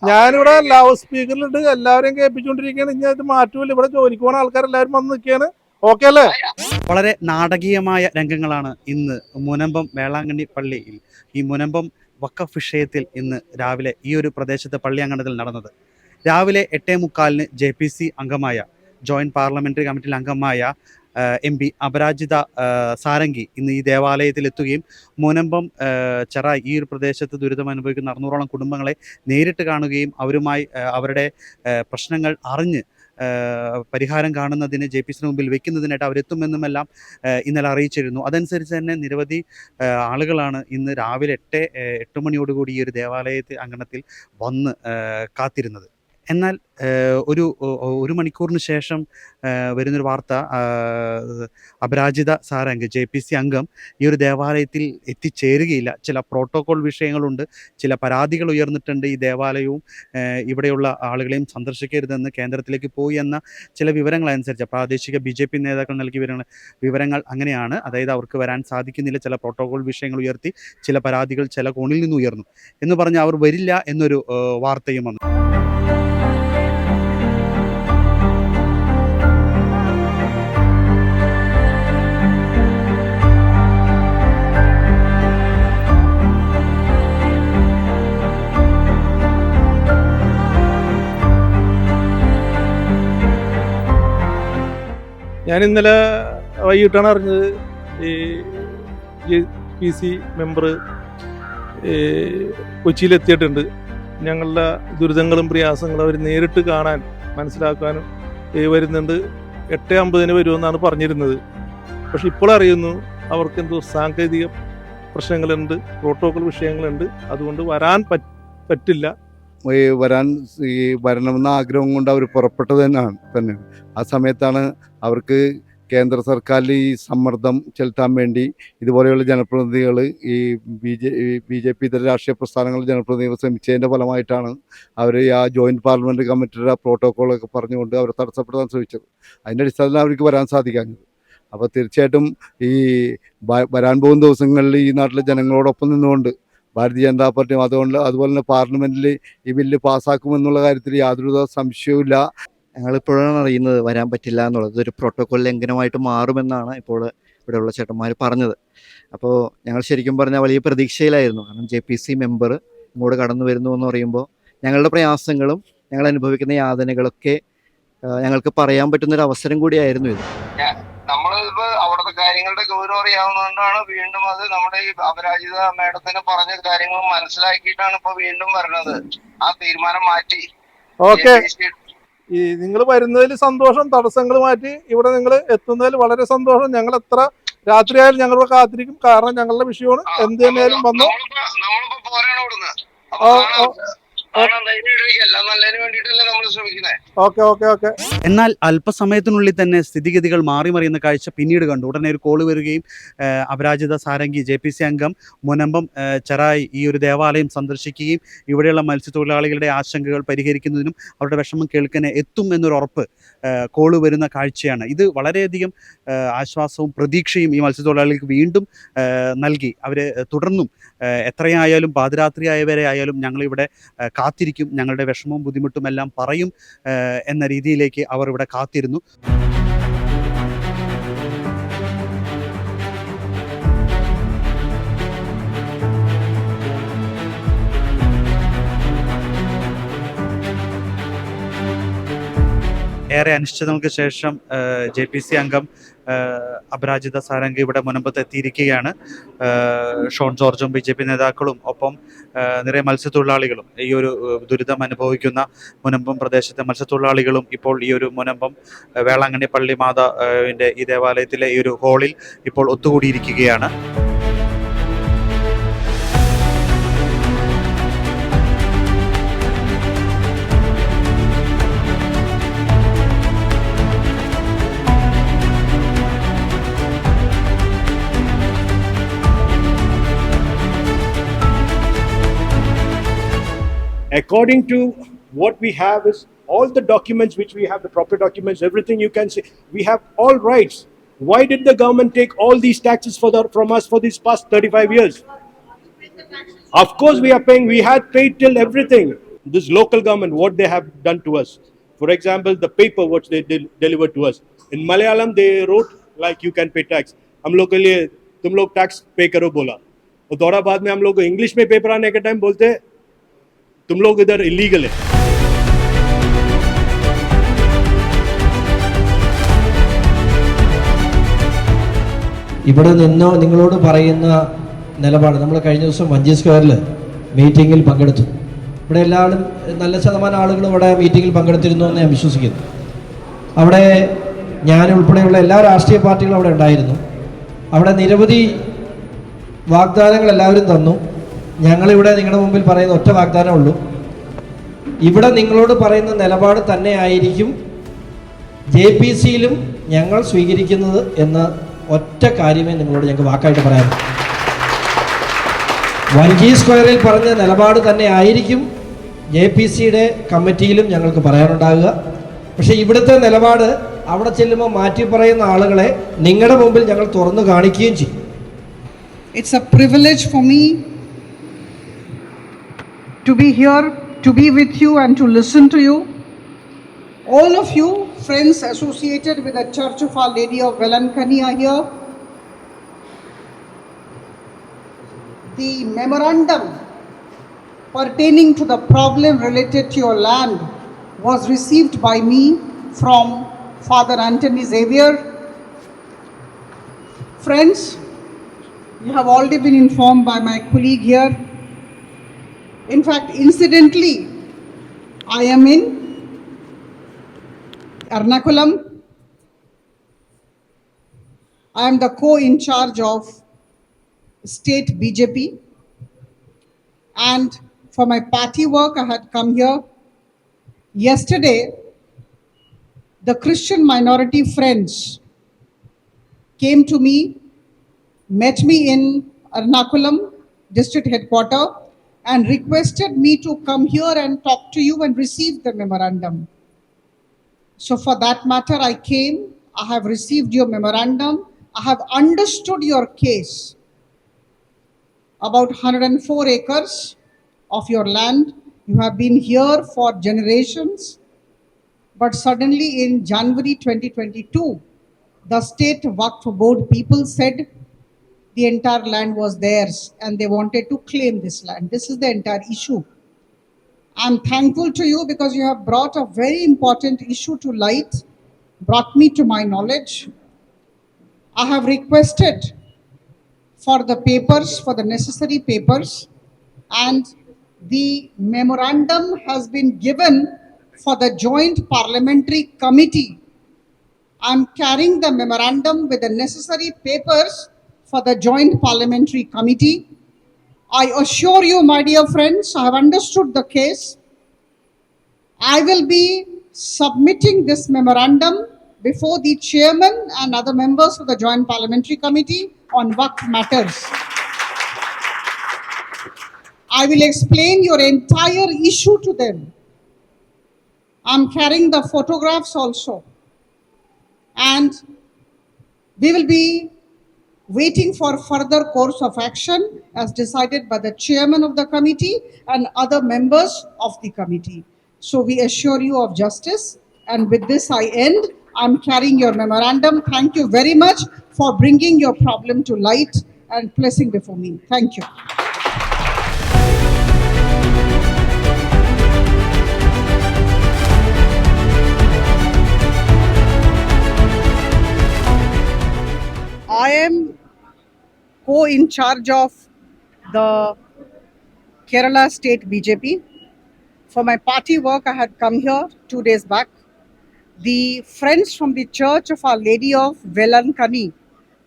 ഞാനിവിടെ ലൗഡ് സ്പീക്കറിലിട്ട് എല്ലാവരെയും കേൾപ്പിച്ചുകൊണ്ടിരിക്കുകയാണ്. ഇനി അത് മാറ്റൂല. ഇവിടെ ജോലിക്ക് പോകുന്ന ആൾക്കാരെല്ലാവരും വന്ന് നിൽക്കുകയാണ്. ഓക്കെ അല്ലേ? വളരെ നാടകീയമായ രംഗങ്ങളാണ് ഇന്ന് മുനമ്പം വേളാങ്കണ്ണി പള്ളിയിൽ ഈ മുനമ്പം വഖഫ് വിഷയത്തിൽ ഇന്ന് രാവിലെ ഈ ഒരു പ്രദേശത്തെ പള്ളി അങ്കണത്തിൽ നടന്നത്. രാവിലെ 8:45 JPC അംഗമായ ജോയിന്റ് പാർലമെന്ററി കമ്മിറ്റിയിൽ അംഗമായ MP അപരാജിത സാരംഗി ഇന്ന് ഈ ദേവാലയത്തിൽ എത്തുകയും മുനമ്പം ചെറായി ഈ ഒരു പ്രദേശത്ത് ദുരിതം അനുഭവിക്കുന്ന 600ഓളം കുടുംബങ്ങളെ നേരിട്ട് കാണുകയും അവരുമായി അവരുടെ പ്രശ്നങ്ങൾ അറിഞ്ഞ് പരിഹാരം കാണുന്നതിന് JPCന് മുമ്പിൽ വെക്കുന്നതിനായിട്ട് അവരെത്തുമെന്നുമെല്ലാം ഇന്നലെ അറിയിച്ചിരുന്നു. അതനുസരിച്ച് തന്നെ നിരവധി ആളുകളാണ് ഇന്ന് രാവിലെ 8 മണിയോടുകൂടി ഈ ഒരു ദേവാലയത്തിൽ അങ്കണത്തിൽ വന്ന് കാത്തിരുന്നത്. എന്നാൽ ഒരു മണിക്കൂറിന് ശേഷം വരുന്നൊരു വാർത്ത, അപരാജിത സാരംഗ് JPC അംഗം ഈ ഒരു ദേവാലയത്തിൽ എത്തിച്ചേരുകയില്ല. ചില പ്രോട്ടോകോൾ വിഷയങ്ങളുണ്ട്, ചില പരാതികൾ ഉയർന്നിട്ടുണ്ട്. ഈ ദേവാലയവും ഇവിടെയുള്ള ആളുകളെയും സന്ദർശിക്കരുതെന്ന് കേന്ദ്രത്തിലേക്ക് പോയി എന്ന ചില വിവരങ്ങളനുസരിച്ച് പ്രാദേശിക BJP നേതാക്കൾ നൽകിയ വിവരങ്ങൾ അങ്ങനെയാണ്. അതായത് അവർക്ക് വരാൻ സാധിക്കുന്നില്ല, ചില പ്രോട്ടോകോൾ വിഷയങ്ങൾ ഉയർത്തി ചില പരാതികൾ ചില കോണിൽ നിന്ന് ഉയർന്നു എന്ന് പറഞ്ഞ് അവർ വരില്ല എന്നൊരു വാർത്തയും വന്നു. ഞാൻ ഇന്നലെ വൈകിട്ടാണ് അറിഞ്ഞത് ഈ JPC മെമ്പർ കൊച്ചിയിലെത്തിയിട്ടുണ്ട്. ഞങ്ങളുടെ ദുരിതങ്ങളും പ്രയാസങ്ങളും അവർ നേരിട്ട് കാണാൻ മനസ്സിലാക്കാനും വരുന്നുണ്ട്. 8:50 വരുമെന്നാണ് പറഞ്ഞിരുന്നത്. പക്ഷെ ഇപ്പോൾ അറിയുന്നു അവർക്ക് എന്തോ സാങ്കേതിക പ്രശ്നങ്ങളുണ്ട്, പ്രോട്ടോകോൾ വിഷയങ്ങളുണ്ട്. അതുകൊണ്ട് വരാൻ പറ്റില്ല. വരണമെന്ന ആഗ്രഹം കൊണ്ട് അവർ പുറപ്പെട്ടത് തന്നെയാണ്. ആ സമയത്താണ് അവർക്ക് കേന്ദ്ര സർക്കാരിൽ ഈ സമ്മർദ്ദം ചെലുത്താൻ വേണ്ടി ഇതുപോലെയുള്ള ജനപ്രതിനിധികൾ, ഈ BJP ഇതര രാഷ്ട്രീയ പ്രസ്ഥാനങ്ങളുടെ ജനപ്രതിനിധികൾ ശ്രമിച്ചതിൻ്റെ ഫലമായിട്ടാണ് അവർ ആ ജോയിൻറ്റ് പാർലമെൻ്ററി കമ്മിറ്റിയുടെ പ്രോട്ടോക്കോളൊക്കെ പറഞ്ഞുകൊണ്ട് അവരെ തടസ്സപ്പെടുത്താൻ ശ്രമിച്ചത്. അതിൻ്റെ അടിസ്ഥാനത്തിൽ അവർക്ക് വരാൻ സാധിക്കാഞ്ഞത്. അപ്പോൾ തീർച്ചയായിട്ടും ഈ വരാൻ പോകുന്ന ദിവസങ്ങളിൽ ഈ നാട്ടിലെ ജനങ്ങളോടൊപ്പം നിന്നുകൊണ്ട് ഭാരതീയ ജനതാ പാർട്ടിയും അതുപോലെ തന്നെ പാർലമെൻറ്റിൽ ഈ ബില്ല് പാസ്സാക്കുമെന്നുള്ള കാര്യത്തിൽ യാതൊരു സംശയവുമില്ല. ഞങ്ങളിപ്പോഴാണ് അറിയുന്നത് വരാൻ പറ്റില്ല എന്നുള്ളത്. ഇതൊരു പ്രോട്ടോകോൾ ലംഘനമായിട്ട് മാറുമെന്നാണ് ഇപ്പോൾ ഇവിടെയുള്ള ചേട്ടന്മാർ പറഞ്ഞത്. അപ്പോൾ ഞങ്ങൾ ശരിക്കും പറഞ്ഞാൽ വലിയ പ്രതീക്ഷയിലായിരുന്നു. കാരണം JPC മെമ്പർ ഇങ്ങോട്ട് കടന്നു വരുന്നു എന്ന് പറയുമ്പോൾ ഞങ്ങളുടെ പ്രയാസങ്ങളും ഞങ്ങൾ അനുഭവിക്കുന്ന യാതനകളൊക്കെ ഞങ്ങൾക്ക് പറയാൻ പറ്റുന്നൊരു അവസരം കൂടിയായിരുന്നു ഇത്. നമ്മളിപ്പോ അവിടുത്തെ കാര്യങ്ങളുടെ ഗൗരവം അറിയാവുന്നതുകൊണ്ടാണ് വീണ്ടും അത് നമ്മുടെ ഈ അപരാജിത മേഡത്തിന് പറഞ്ഞ കാര്യങ്ങൾ മനസ്സിലാക്കിയിട്ടാണ് ഇപ്പൊ വീണ്ടും വരുന്നത്. ആ തീരുമാനം മാറ്റി. ഓക്കെ, ഈ നിങ്ങൾ വരുന്നതിൽ സന്തോഷം. തടസ്സങ്ങൾ മാറ്റി ഇവിടെ നിങ്ങൾ എത്തുന്നതിൽ വളരെ സന്തോഷം. ഞങ്ങൾ എത്ര രാത്രിയായാലും ഞങ്ങളിവിടെ കാത്തിരിക്കും. കാരണം ഞങ്ങളുടെ വിഷയമാണ്. എന്ത് തന്നെയാലും വന്നു. നമ്മളിപ്പോ പോരാണ് ഇവിടുന്ന്. എന്നാൽ അല്പസമയത്തിനുള്ളിൽ തന്നെ സ്ഥിതിഗതികൾ മാറിമറിയുന്ന കാഴ്ച പിന്നീട് കണ്ടു. ഉടനെ ഒരു കോള് വരികയും അപരാജിത സാരംഗി JPC അംഗം മുനമ്പം ചെറായി ഈ ഒരു ദേവാലയം സന്ദർശിക്കുകയും ഇവിടെയുള്ള മത്സ്യത്തൊഴിലാളികളുടെ ആശങ്കകൾ പരിഹരിക്കുന്നതിനും അവരുടെ വിഷമം കേൾക്കാൻ എത്തും എന്നൊരു ഉറപ്പ് കോള് വരുന്ന കാഴ്ചയാണ്. ഇത് വളരെയധികം ആശ്വാസവും പ്രതീക്ഷയും ഈ മത്സ്യത്തൊഴിലാളികൾക്ക് വീണ്ടും നൽകി. അവർ തുടർന്നും എത്രയായാലും പാതിരാത്രിയായവരെ ആയാലും ഞങ്ങളിവിടെ കാത്തിരിക്കും, ഞങ്ങളുടെ വിഷമവും ബുദ്ധിമുട്ടും എല്ലാം പറയും എന്ന രീതിയിലേക്ക് അവർ ഇവിടെ കാത്തിരുന്നു. ഏറെ അനിശ്ചിതങ്ങൾക്ക് ശേഷം JPC അംഗം അപരാജിത സാരംഗ് ഇവിടെ മുനമ്പത്ത് എത്തിയിരിക്കുകയാണ്. ഷോൺ ജോർജും BJP നേതാക്കളും ഒപ്പം നിറയെ മത്സ്യത്തൊഴിലാളികളും ഈ ഒരു ദുരിതം അനുഭവിക്കുന്ന മുനമ്പം പ്രദേശത്തെ മത്സ്യത്തൊഴിലാളികളും ഇപ്പോൾ ഈ ഒരു മുനമ്പം വേളാങ്കണ്ണി പള്ളി മാതാവിൻ്റെ ഈ ദേവാലയത്തിലെ ഈ ഒരു ഹാളിൽ ഇപ്പോൾ ഒത്തുകൂടിയിരിക്കുകയാണ്. According to what we have is all the documents which we have, the proper documents, everything you can see, we have all rights. Why did the government take all these taxes from us for these past 35 years? Of course, we are paying. We had paid till everything. This local government, what they have done to us. For example, the paper which they delivered to us. In Malayalam, they wrote like you can pay tax. हम लोग के लिए तुम लोग tax पे करो बोला. और दौराबाद में हम लोग को इंग्लिश में पेपर आने के टाइम बोलते हैं तुम लोग इधर इलीगल है. ഇവിടെ നിന്ന് നിങ്ങളോട് പറയുന്ന നിലപാട് നമ്മൾ കഴിഞ്ഞ ദിവസം വഞ്ചി സ്ക്വയറിൽ മീറ്റിങ്ങിൽ പങ്കെടുത്തു. ഇവിടെ എല്ലാവരും നല്ല ശതമാനം ആളുകൾ ഇവിടെ മീറ്റിങ്ങിൽ പങ്കെടുത്തിരുന്നു എന്ന് ഞാൻ വിശ്വസിക്കുന്നു. അവിടെ ഞാൻ ഉൾപ്പെടെയുള്ള എല്ലാ രാഷ്ട്രീയ പാർട്ടികളും അവിടെ ഉണ്ടായിരുന്നു. അവിടെ നിരവധി വാഗ്ദാനങ്ങൾ എല്ലാവരും തന്നു. ഞങ്ങളിവിടെ നിങ്ങളുടെ മുമ്പിൽ പറയുന്ന ഒറ്റ വാഗ്ദാനമേ ഉള്ളൂ. ഇവിടെ നിങ്ങളോട് പറയുന്ന നിലപാട് തന്നെ ആയിരിക്കും JPCയിലും ഞങ്ങൾ സ്വീകരിക്കുന്നത് എന്ന ഒറ്റ കാര്യമേ നിങ്ങളോട് ഞങ്ങൾക്ക് വാക്കായിട്ട് പറയാം. വഞ്ചി സ്ക്വയറിൽ പറഞ്ഞ നിലപാട് തന്നെ ആയിരിക്കും JPCയുടെ കമ്മിറ്റിയിലും ഞങ്ങൾക്ക് പറയാനുണ്ടാകുക. പക്ഷേ ഇവിടുത്തെ നിലപാട് അവിടെ ചെല്ലുമ്പോൾ മാറ്റി പറയുന്ന ആളുകളെ നിങ്ങളുടെ മുമ്പിൽ ഞങ്ങൾ തുറന്നു കാണിക്കുകയും ചെയ്യും. It's a privilege for me to be here, to be with you and to listen to you. All of you, friends associated with the Church of Our Lady of Velankani are here. The memorandum pertaining to the problem related to your land was received by me from Father Anthony Xavier. Friends, you have already been informed by my colleague here. In fact, incidentally, I am in Ernakulam. I am the co-in-charge of state BJP, and for my party work I had come here. Yesterday, the Christian minority friends came to me, met me in Ernakulam district headquarters and requested me to come here and talk to you and receive the memorandum. So for that matter, I came. I have received your memorandum. I have understood your case about 104 acres of your land. You have been here for generations. But suddenly in January 2022, the state Waqf board people said the entire land was theirs and they wanted to claim this land. This is the entire issue. I'm thankful to you because you have brought a very important issue to light, brought me to my knowledge. I have requested for the papers, for the necessary papers, and the memorandum has been given for the Joint Parliamentary Committee. I'm carrying the memorandum with the necessary papers for the Joint Parliamentary Committee. I assure you, my dear friends, I have understood the case. I will be submitting this memorandum before the chairman and other members of the Joint Parliamentary Committee on Waqf matters. I will explain your entire issue to them. I'm carrying the photographs also. And we will be waiting for further course of action as decided by the chairman of the committee and other members of the committee. So we assure you of justice. And with this I end. I'm carrying your memorandum. Thank you very much for bringing your problem to light and placing before me. Thank you. I am co-in charge of the Kerala State BJP. For my party work, I had come here 2 days back. The friends from the Church of Our Lady of Velankani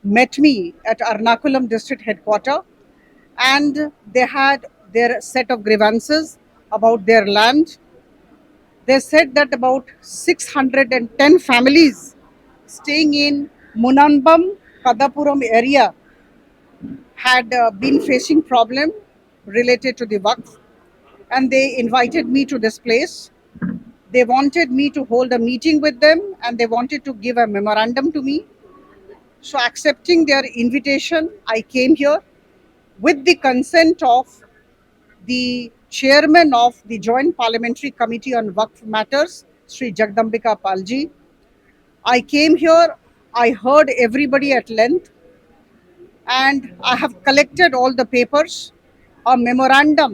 met me at Ernakulam district headquarters, and they had their set of grievances about their land. They said that about 610 families staying in Munambam, Kadapuram area had been facing problem related to the Waqf, and they invited me to this place. They wanted me to hold a meeting with them and they wanted to give a memorandum to me. So accepting their invitation, I came here. with the consent of the chairman of the Joint Parliamentary Committee on Waqf Matters, Sri Jagdambika Palji. I came here, I heard everybody at length, and I have collected all the papers, a memorandum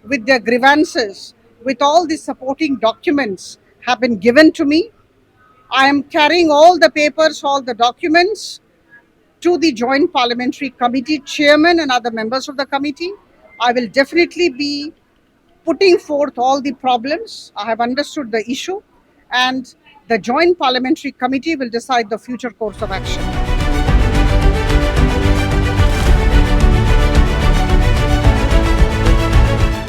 with their grievances, with all the supporting documents have been given to me. I am carrying all the papers, all the documents to the Joint Parliamentary Committee chairman and other members of the committee. I will definitely be putting forth all the problems. I have understood the issue, and the Joint Parliamentary Committee will decide the future course of action.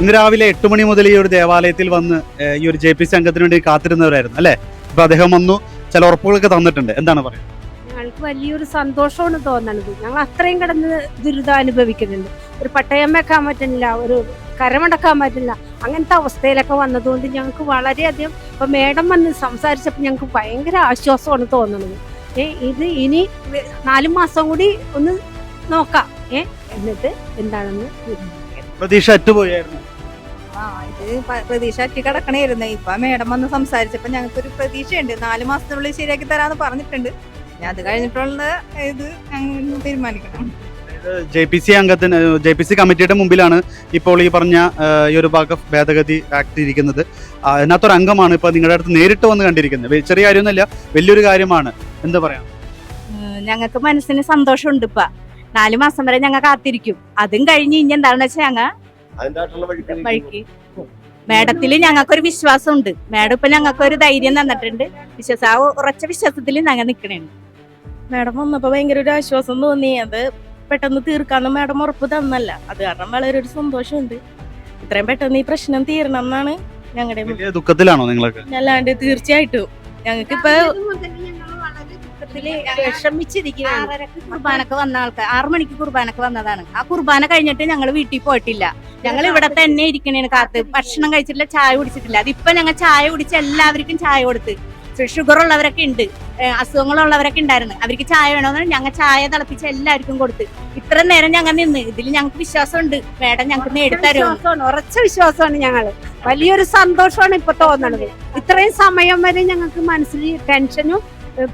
ഇന്ന് രാവിലെ 8 മണി മുതൽ ഈ ഒരു ദേവാലയത്തിൽ വന്ന് ഈ ഒരു JPC അംഗത്തിന് വേണ്ടി കാത്തിരുന്നവരായിരുന്നു അല്ലേ? ഇപ്പൊ അദ്ദേഹം വന്നു, ചില ഉറപ്പുകളൊക്കെ തന്നിട്ടുണ്ട്. എന്താണ് പറയുന്നത്? ഞങ്ങൾക്ക് വലിയൊരു സന്തോഷമാണ് തോന്നുന്നത്. ഞങ്ങൾ അത്രയും കിടന്ന് ദുരിതം അനുഭവിക്കുന്നുണ്ട്. ഒരു പട്ടയം വെക്കാൻ പറ്റുന്നില്ല, ഒരു കരമടക്കാൻ പറ്റില്ല, അങ്ങനത്തെ അവസ്ഥയിലൊക്കെ വന്നതുകൊണ്ട് ഞങ്ങൾക്ക് വളരെയധികം ഇപ്പൊ മേഡം വന്ന് സംസാരിച്ചപ്പോൾ ഞങ്ങൾക്ക് ഭയങ്കര ആശ്വാസമാണ് തോന്നുന്നത്. ഇത് ഇനി 4 മാസം കൂടി ഒന്ന് നോക്കാം, എന്നിട്ട് എന്താണെന്ന് പ്രതീക്ഷ അറ്റുപോയായിരുന്നു. ഇത് പ്രതീക്ഷ അറ്റി കിടക്കണായിരുന്നു. ഇപ്പൊ മേഡം വന്ന് സംസാരിച്ചപ്പോ ഞങ്ങൾക്കൊരു പ്രതീക്ഷയുണ്ട്. 4 മാസത്തിനുള്ളിൽ ശരിയാക്കി തരാന്ന് പറഞ്ഞിട്ടുണ്ട്. ഞാൻ അത് കഴിഞ്ഞിട്ടുള്ള ഇത് ഞങ്ങൾ തീരുമാനിക്കണം. JPC കമ്മിറ്റിയുടെ മുമ്പിലാണ് ഇപ്പോൾ ഈ പറഞ്ഞ ഈ ഒരു വഖഫ് ഭേദഗതി ആക്ട് ഇരിക്കുന്നത്. അതിനകത്തൊരു അംഗമാണ് ഇപ്പൊ നിങ്ങളുടെ അടുത്ത് നേരിട്ട് വന്ന് കണ്ടിരിക്കുന്നത്. ചെറിയ കാര്യമൊന്നുമില്ല, വലിയൊരു കാര്യമാണ്. എന്താ പറയാ? ഞങ്ങൾക്ക് മനസ്സിന് സന്തോഷമുണ്ട്. ഇപ്പൊ 4 മാസം വരെ ഞങ്ങൾ കാത്തിരിക്കും. അതും കഴിഞ്ഞ് ഇനി എന്താണെന്ന് വെച്ചാൽ ഞങ്ങൾ വഴിക്ക് മേഡത്തില് ഞങ്ങൾക്കൊരു വിശ്വാസമുണ്ട്. മേഡം ഇപ്പൊ ഞങ്ങൾക്കൊരു ധൈര്യം തന്നിട്ടുണ്ട്. ആ ഉറച്ച വിശ്വാസത്തിൽ ഞങ്ങൾ നിൽക്കണേണ്. മേഡം വന്നപ്പോ ഭയങ്കര ഒരു ആശ്വാസം തോന്നി. അത് പെട്ടെന്ന് തീർക്കാന്ന് മേഡം ഉറപ്പ് തന്നല്ല, അത് കാരണം വളരെ ഒരു സന്തോഷമുണ്ട്. ഇത്രയും പെട്ടെന്ന് ഈ പ്രശ്നം തീരണം എന്നാണ് ഞങ്ങളുടെ ദുഃഖത്തിലാണോ നിങ്ങളൊക്കെ? അല്ലാണ്ട് തീർച്ചയായിട്ടും ഞങ്ങൾക്കിപ്പോ കുർബാനക്ക് വന്ന ആൾക്കാർ 6 മണിക്ക് കുർബാനക്ക് വന്നതാണ്. ആ കുർബാന കഴിഞ്ഞിട്ട് ഞങ്ങൾ വീട്ടിൽ പോയിട്ടില്ല. ഞങ്ങൾ ഇവിടെ തന്നെ ഇരിക്കണേന് കാത്ത്. ഭക്ഷണം കഴിച്ചിട്ടില്ല, ചായ കുടിച്ചിട്ടില്ല. അതിപ്പോ ഞങ്ങൾ ചായ കുടിച്ച് എല്ലാവർക്കും ചായ കൊടുത്ത്. ഷുഗർ ഉള്ളവരൊക്കെ ഉണ്ട്, അസുഖങ്ങളുള്ളവരൊക്കെ ഉണ്ടായിരുന്നു. അവർക്ക് ചായ വേണമെന്ന് ഞങ്ങൾ ചായ തിളപ്പിച്ച് എല്ലാവർക്കും കൊടുത്ത്. ഇത്ര നേരം ഞങ്ങൾ നിന്ന് ഇതിൽ ഞങ്ങൾക്ക് വിശ്വാസമുണ്ട്. മേഡം ഞങ്ങൾക്ക് നേടിത്തരും. ഉറച്ച വിശ്വാസമാണ്. ഞങ്ങൾ വലിയൊരു സന്തോഷമാണ് ഇപ്പൊ തോന്നുന്നത്. ഇത്രയും സമയം വരെ ഞങ്ങൾക്ക് മനസ്സിൽ ടെൻഷനും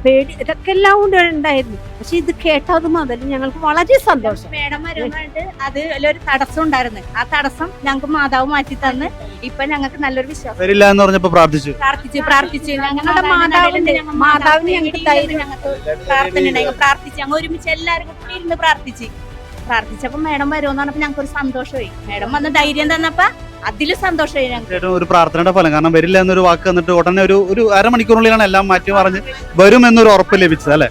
പേടി ഇതൊക്കെ എല്ലാം കൊണ്ട് ഉണ്ടായിരുന്നു. പക്ഷെ ഇത് കേട്ടത് മുതൽ ഞങ്ങൾക്ക് വളരെ സന്തോഷം. മേഡം വരുന്നുണ്ട്. അത് ഒരു തടസ്സം ഉണ്ടായിരുന്നു. ആ തടസ്സം ഞങ്ങൾക്ക് മാതാവ് മാറ്റി തന്ന് ഇപ്പൊ ഞങ്ങൾക്ക് നല്ലൊരു വിശ്വാസം. വരില്ല എന്ന് പറഞ്ഞപ്പോ പ്രാർത്ഥിച്ചു ഞങ്ങളുടെ മാതാവിന് ഞങ്ങൾക്ക് ധൈര്യം, ഞങ്ങൾക്ക് പ്രാർത്ഥന ഉണ്ടായി. പ്രാർത്ഥിച്ചു, ഞങ്ങൾ ഒരുമിച്ച് എല്ലാവരും കൂടി ഇരുന്ന് പ്രാർത്ഥിച്ചപ്പോ മേഡം വരുമെന്ന് പറഞ്ഞപ്പോ ഞങ്ങൾക്ക് ഒരു സന്തോഷമായി. മേഡം വന്ന് ധൈര്യം തന്നപ്പോ അതില് സന്തോഷമായി ഞങ്ങൾക്ക്. ഒരു പ്രാർത്ഥനയുടെ ഫലം, കാരണം വരില്ല എന്നൊരു വാക്ക് തന്നിട്ട് ഉടനെ ഒരു അരമണിക്കൂറിനുള്ളിലാണ് എല്ലാം മാറ്റി പറഞ്ഞ് വരും എന്നൊരു ഉറപ്പ് ലഭിച്ചത് അല്ലെ?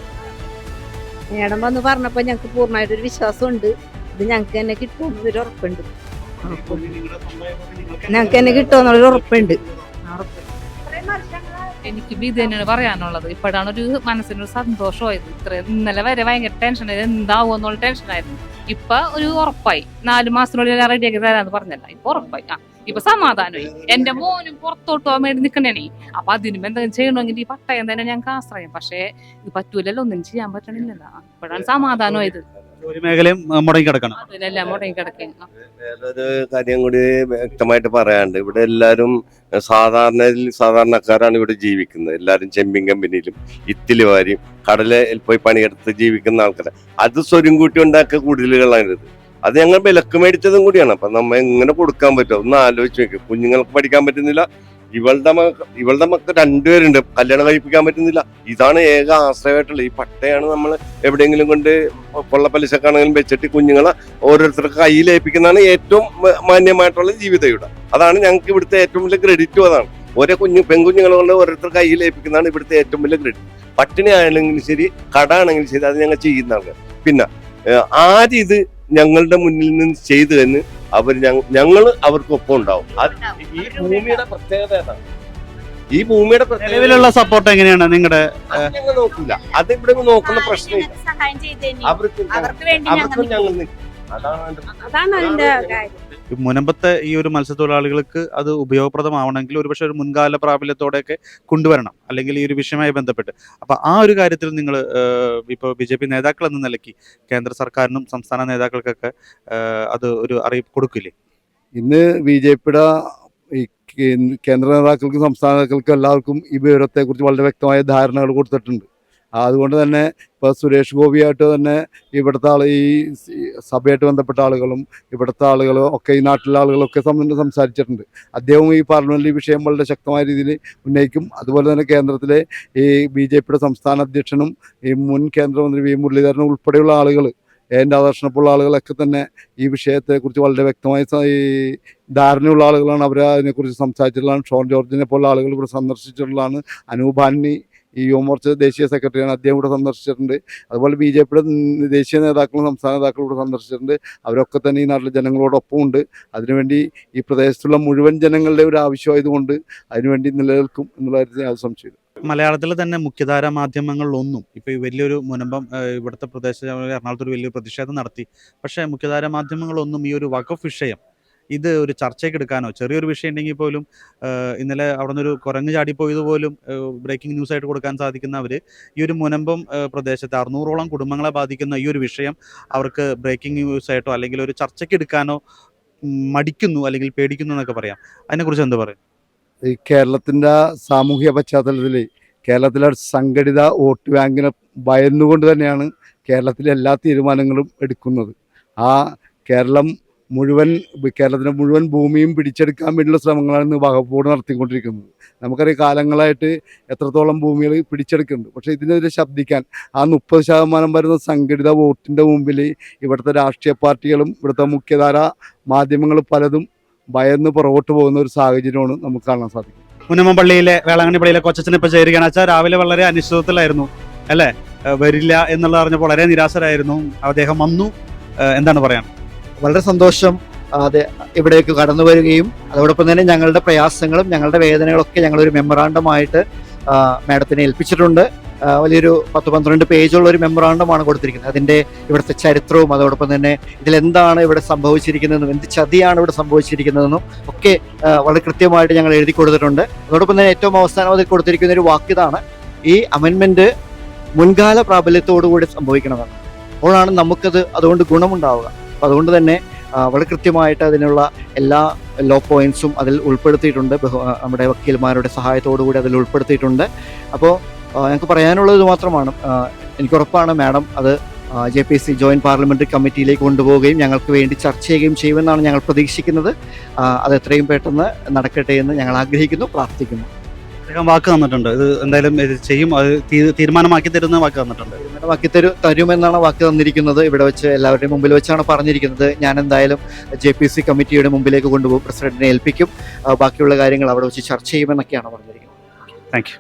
മേഡം വന്ന് പറഞ്ഞപ്പോ ഞങ്ങൾക്ക് പൂർണ്ണമായിട്ടൊരു വിശ്വാസമുണ്ട്. ഇത് ഞങ്ങൾക്ക് തന്നെ കിട്ടുമെന്നൊരു ഉറപ്പുണ്ട്. ഞങ്ങൾക്ക് തന്നെ കിട്ടുമെന്നുള്ളൊരു ഉറപ്പുണ്ട്. എനിക്ക് ഇത് തന്നെയാണ് പറയാനുള്ളത്. ഇപ്പോഴാണ് ഒരു മനസ്സിനൊരു സന്തോഷമായത്. ഇന്നലെ വരെ ഭയങ്കര ടെൻഷനായത്, എന്താവും എന്നുള്ള ടെൻഷനായിരുന്നു. ഇപ്പൊ ഒരു ഉറപ്പായി. 4 മാസത്തിനുള്ളിൽ റെഡിയാക്കി തരാന്ന് പറഞ്ഞല്ല, ഇപ്പൊ ഉറപ്പായി. ഇപ്പൊ സമാധാനമായി. എന്റെ മോനും പുറത്തോട്ട് പോകാൻ വേണ്ടി നിൽക്കണേ. അപ്പൊ അതിനും എന്തെങ്കിലും ചെയ്യണമെങ്കിൽ ഈ പട്ടയം തന്നെ ഞങ്ങൾക്ക് ആശ്രയം. പക്ഷെ ഇത് പറ്റൂലല്ലോ, ഒന്നും ചെയ്യാൻ പറ്റണില്ലല്ലോ. ഇപ്പോഴാണ് സമാധാനമായത്. ഒരു മേഖലയും മുടങ്ങി കിടക്കണം. അതിനെല്ലാം മുടങ്ങി കിടക്കണം. വേറൊരു കാര്യം കൂടി വ്യക്തമായിട്ട് പറയാനുണ്ട്. ഇവിടെ എല്ലാവരും സാധാരണക്കാരാണ് ഇവിടെ ജീവിക്കുന്നത്. എല്ലാവരും ചെമ്പിങ് കമ്പനിയിലും ഇത്തിലി വാരിയും കടലിൽ പോയി പണിയെടുത്ത് ജീവിക്കുന്ന ആൾക്കാർ. അത് സ്വരും കൂട്ടി ഉണ്ടാക്കിയ കുടിലുകളാണിത്. അത് ഞങ്ങൾ വിലക്ക് മേടിച്ചതും കൂടിയാണ്. അപ്പൊ നമ്മ എങ്ങനെ കൊടുക്കാൻ പറ്റുമോ ഒന്ന് ആലോചിച്ച് നോക്കും. കുഞ്ഞുങ്ങൾക്ക് പഠിക്കാൻ പറ്റുന്നില്ല. ഇവളുടെ മക്കൾ 2 പേരുണ്ട്, കല്യാണം കഴിപ്പിക്കാൻ പറ്റുന്നില്ല. ഇതാണ് ഏക ആശ്രയമായിട്ടുള്ളത്. ഈ പട്ടയാണ് നമ്മൾ എവിടെയെങ്കിലും കൊണ്ട് കൊള്ളപ്പലിശക്കാണെങ്കിലും വെച്ചിട്ട് കുഞ്ഞുങ്ങളെ ഓരോരുത്തർക്ക് കയ്യിലേൽപ്പിക്കുന്നതാണ് ഏറ്റവും മാന്യമായിട്ടുള്ള ജീവിതം ഇവിടെ. അതാണ് ഞങ്ങൾക്ക് ഇവിടുത്തെ ഏറ്റവും വലിയ ക്രെഡിറ്റും അതാണ്. ഓരോ പെൺകുഞ്ഞുങ്ങളെ കൊണ്ട് ഓരോരുത്തർ കയ്യിലേൽപ്പിക്കുന്നതാണ് ഇവിടുത്തെ ഏറ്റവും വലിയ ക്രെഡിറ്റ്. പട്ടിണി ആണെങ്കിലും ശരി, കട ആണെങ്കിലും ശരി, അത് ഞങ്ങൾ ചെയ്യുന്നതാണ്. പിന്നെ ആരിത് ഞങ്ങളുടെ മുന്നിൽ നിന്ന് ചെയ്തു എന്ന് ഞങ്ങൾ അവർക്കൊപ്പം ഉണ്ടാവും. ഈ ഭൂമിയുടെ പ്രത്യേകത ഏതാണ്? ഈ ഭൂമിയുടെ നിലവിലുള്ള സപ്പോർട്ട് എങ്ങനെയാണ് നിങ്ങളുടെ? ഞങ്ങൾ നോക്കില്ല, അത് ഇവിടെ നോക്കുന്ന പ്രശ്നമില്ല. അവർക്കും ഞങ്ങൾ നിൽക്കും. അതാണ് അതിന്റെ കാര്യം. മുനമ്പത്തെ ഈ ഒരു മത്സ്യത്തൊഴിലാളികൾക്ക് അത് ഉപയോഗപ്രദമാവണമെങ്കിൽ ഒരുപക്ഷെ ഒരു മുൻകാല പ്രാബല്യത്തോടെയൊക്കെ കൊണ്ടുവരണം, അല്ലെങ്കിൽ ഈ ഒരു വിഷയവുമായി ബന്ധപ്പെട്ട്. അപ്പോൾ ആ ഒരു കാര്യത്തിൽ നിങ്ങൾ ഇപ്പോൾ BJP നേതാക്കൾ എന്ന നിലയ്ക്ക് കേന്ദ്ര സർക്കാരിനും സംസ്ഥാന നേതാക്കൾക്കൊക്കെ അത് ഒരു അറിയിപ്പ് കൊടുക്കില്ലേ? ഇന്ന് BJPയുടെ ഈ കേന്ദ്ര നേതാക്കൾക്കും സംസ്ഥാന നേതാക്കൾക്കും എല്ലാവർക്കും ഈ വിവരത്തെക്കുറിച്ച് വളരെ വ്യക്തമായ ധാരണകൾ കൊടുത്തിട്ടുണ്ട്. അതുകൊണ്ട് തന്നെ ഇപ്പോൾ സുരേഷ് ഗോപിയായിട്ട് തന്നെ ഇവിടുത്തെ ഈ സഭയായിട്ട് ബന്ധപ്പെട്ട ആളുകളും ഇവിടുത്തെ ആളുകളും ഒക്കെ ഈ നാട്ടിലെ ആളുകളൊക്കെ സംസാരിച്ചിട്ടുണ്ട്. അദ്ദേഹവും ഈ പാർലമെന്റിൽ ഈ വിഷയം വളരെ ശക്തമായ രീതിയിൽ ഉന്നയിക്കും. അതുപോലെ തന്നെ കേന്ദ്രത്തിലെ ഈ BJPയുടെ സംസ്ഥാന അധ്യക്ഷനും ഈ മുൻ കേന്ദ്രമന്ത്രി V മുരളീധരനും ഉൾപ്പെടെയുള്ള ആളുകൾ, എൻ്റെ ആദർശനപ്പുള്ള ആളുകളൊക്കെ തന്നെ ഈ വിഷയത്തെക്കുറിച്ച് വളരെ വ്യക്തമായ ഈ ധാരണയുള്ള ആളുകളാണ്. അവർ അതിനെക്കുറിച്ച് സംസാരിച്ചിട്ടുള്ളതാണ്. ഷോൺ ജോർജിനെ പോലുള്ള ആളുകൾ ഇവിടെ സന്ദർശിച്ചിട്ടുള്ളതാണ്. അനൂപ് ആന്റണി ഈ യുവമോർച്ച ദേശീയ സെക്രട്ടറിയാണ്, അദ്ദേഹം ഇവിടെ സന്ദർശിച്ചിട്ടുണ്ട്. അതുപോലെ BJPയുടെ ദേശീയ നേതാക്കളും സംസ്ഥാന നേതാക്കളും ഇവിടെ സന്ദർശിച്ചിട്ടുണ്ട്. അവരൊക്കെ തന്നെ ഈ നാട്ടിലെ ജനങ്ങളോടൊപ്പം ഉണ്ട്. അതിനുവേണ്ടി ഈ പ്രദേശത്തുള്ള മുഴുവൻ ജനങ്ങളുടെ ഒരു ആവശ്യമായതുകൊണ്ട് അതിനുവേണ്ടി നിലനിൽക്കും എന്നുള്ള കാര്യത്തിൽ യാതൊരു സംശയമില്ല. മലയാളത്തിലെ തന്നെ മുഖ്യധാര മാധ്യമങ്ങളിലൊന്നും ഇപ്പോൾ ഈ വലിയൊരു മുനമ്പം ഇവിടുത്തെ പ്രദേശത്ത് എറണാകുളത്ത് ഒരു വലിയൊരു പ്രതിഷേധം നടത്തി. പക്ഷേ മുഖ്യധാര മാധ്യമങ്ങളൊന്നും ഈ ഒരു വഖഫ് വിഷയം ഇത് ഒരു ചർച്ചയ്ക്ക് എടുക്കാനോ, ചെറിയൊരു വിഷയം ഉണ്ടെങ്കിൽ പോലും ഇന്നലെ അവിടെ നിന്നൊരു കുരങ്ങ് ചാടിപ്പോയതുപോലും ബ്രേക്കിംഗ് ന്യൂസായിട്ട് കൊടുക്കാൻ സാധിക്കുന്നവർ ഈ ഒരു മുനമ്പം പ്രദേശത്ത് 600ഓളം കുടുംബങ്ങളെ ബാധിക്കുന്ന ഈ ഒരു വിഷയം അവർക്ക് ബ്രേക്കിംഗ് ന്യൂസായിട്ടോ അല്ലെങ്കിൽ ഒരു ചർച്ചയ്ക്ക് എടുക്കാനോ മടിക്കുന്നു അല്ലെങ്കിൽ പേടിക്കുന്നു എന്നൊക്കെ പറയാം. അതിനെക്കുറിച്ച് എന്താ പറയുക? ഈ കേരളത്തിൻ്റെ സാമൂഹ്യ പശ്ചാത്തലത്തിൽ കേരളത്തിലെ സംഘടിത വോട്ട് ബാങ്കിനെ ഭയന്നുകൊണ്ട് തന്നെയാണ് കേരളത്തിലെ എല്ലാ തീരുമാനങ്ങളും എടുക്കുന്നത്. ആ കേരളത്തിൻ്റെ മുഴുവൻ ഭൂമിയും പിടിച്ചെടുക്കാൻ വേണ്ടിയുള്ള ശ്രമങ്ങളാണ് ഇന്ന് വഖഫ് ബോർഡ് നടത്തിക്കൊണ്ടിരിക്കുന്നത്. നമുക്കറിയാം കാലങ്ങളായിട്ട് എത്രത്തോളം ഭൂമികൾ പിടിച്ചെടുക്കുന്നുണ്ട്. പക്ഷേ ഇതിനെതിരെ ശബ്ദിക്കാൻ ആ 30% വരുന്ന സംഘടിത വോട്ടിൻ്റെ മുമ്പിൽ ഇവിടുത്തെ രാഷ്ട്രീയ പാർട്ടികളും ഇവിടുത്തെ മുഖ്യധാര മാധ്യമങ്ങളും പലതും ഭയന്ന് പുറകോട്ട് പോകുന്ന ഒരു സാഹചര്യമാണ് നമുക്ക് കാണാൻ സാധിക്കും. മുനമ്പം പള്ളിയിലെ വേളാങ്കണ്ണി പള്ളിയിലെ കൊച്ചച്ഛൻ ഇപ്പോൾ ചേരുകയാണ്. വെച്ചാൽ രാവിലെ വളരെ അനിശ്ചിതത്വത്തിലായിരുന്നു അല്ലേ? വരില്ല എന്നുള്ളത് അറിഞ്ഞപ്പോൾ വളരെ നിരാശരായിരുന്നു. അദ്ദേഹം വന്നു. എന്താണ് പറയാൻ? വളരെ സന്തോഷം അതെ ഇവിടേക്ക് കടന്നു വരികയും അതോടൊപ്പം തന്നെ ഞങ്ങളുടെ പ്രയാസങ്ങളും ഞങ്ങളുടെ വേദനകളൊക്കെ ഞങ്ങളൊരു മെമ്മറാണ്ടമായിട്ട് മാഡത്തിനെ ഏൽപ്പിച്ചിട്ടുണ്ട്. വലിയൊരു 10-12 പേജുള്ള ഒരു മെമ്മറാണ്ടമാണ് കൊടുത്തിരിക്കുന്നത്. അതിൻ്റെ ഇവിടുത്തെ ചരിത്രവും അതോടൊപ്പം തന്നെ ഇതിലെന്താണ് ഇവിടെ സംഭവിച്ചിരിക്കുന്നതെന്നും എന്ത് ചതിയാണ് ഇവിടെ സംഭവിച്ചിരിക്കുന്നതെന്നും ഒക്കെ വളരെ കൃത്യമായിട്ട് ഞങ്ങൾ എഴുതി കൊടുത്തിട്ടുണ്ട്. അതോടൊപ്പം തന്നെ ഏറ്റവും അവസാനം അതിൽ കൊടുത്തിരിക്കുന്ന ഒരു വാക്യതാണ് ഈ അമെൻമെന്റ് മുൻകാല പ്രാബല്യത്തോടുകൂടി സംഭവിക്കണമെന്ന്. അപ്പോഴാണ് നമുക്കത് അതുകൊണ്ട് ഗുണമുണ്ടാവുക. അപ്പം അതുകൊണ്ട് തന്നെ വളരെ കൃത്യമായിട്ട് അതിനുള്ള എല്ലാ ലോ പോയിന്റ്സും അതിൽ ഉൾപ്പെടുത്തിയിട്ടുണ്ട്. നമ്മുടെ വക്കീൽമാരുടെ സഹായത്തോടു കൂടി അതിൽ ഉൾപ്പെടുത്തിയിട്ടുണ്ട്. അപ്പോൾ ഞങ്ങൾക്ക് പറയാനുള്ളത് ഇത് മാത്രമാണ്. എനിക്കുറപ്പാണ് മാഡം അത് JPC ജോയിന്റ് പാർലമെന്ററി കമ്മിറ്റിയിലേക്ക് കൊണ്ടുപോവുകയും ഞങ്ങൾക്ക് വേണ്ടി ചർച്ച ചെയ്യുകയും ചെയ്യുമെന്നാണ് ഞങ്ങൾ പ്രതീക്ഷിക്കുന്നത്. അത് എത്രയും പെട്ടെന്ന് നടക്കട്ടെ എന്ന് ഞങ്ങൾ ആഗ്രഹിക്കുന്നു, പ്രാർത്ഥിക്കുന്നു. വാക്ക് തന്നിട്ടുണ്ട്. ഇത് എന്തായാലും ചെയ്യും, അത് തീരുമാനമാക്കി തരുന്ന വാക്ക് തന്നിട്ടുണ്ട്. തീരുമാനമാക്കി തരുമെന്നാണ് വാക്ക് തന്നിരിക്കുന്നത്. ഇവിടെ വെച്ച് എല്ലാവരുടെയും മുമ്പിൽ വെച്ചാണ് പറഞ്ഞിരിക്കുന്നത്. ഞാൻ എന്തായാലും JPC കമ്മിറ്റിയുടെ മുമ്പിലേക്ക് കൊണ്ടുപോകും, പ്രസിഡന്റിനെ ഏൽപ്പിക്കും, ബാക്കിയുള്ള കാര്യങ്ങൾ അവിടെ വെച്ച് ചർച്ച ചെയ്യുമെന്നൊക്കെയാണ് പറഞ്ഞിരിക്കുന്നത്. Thank you.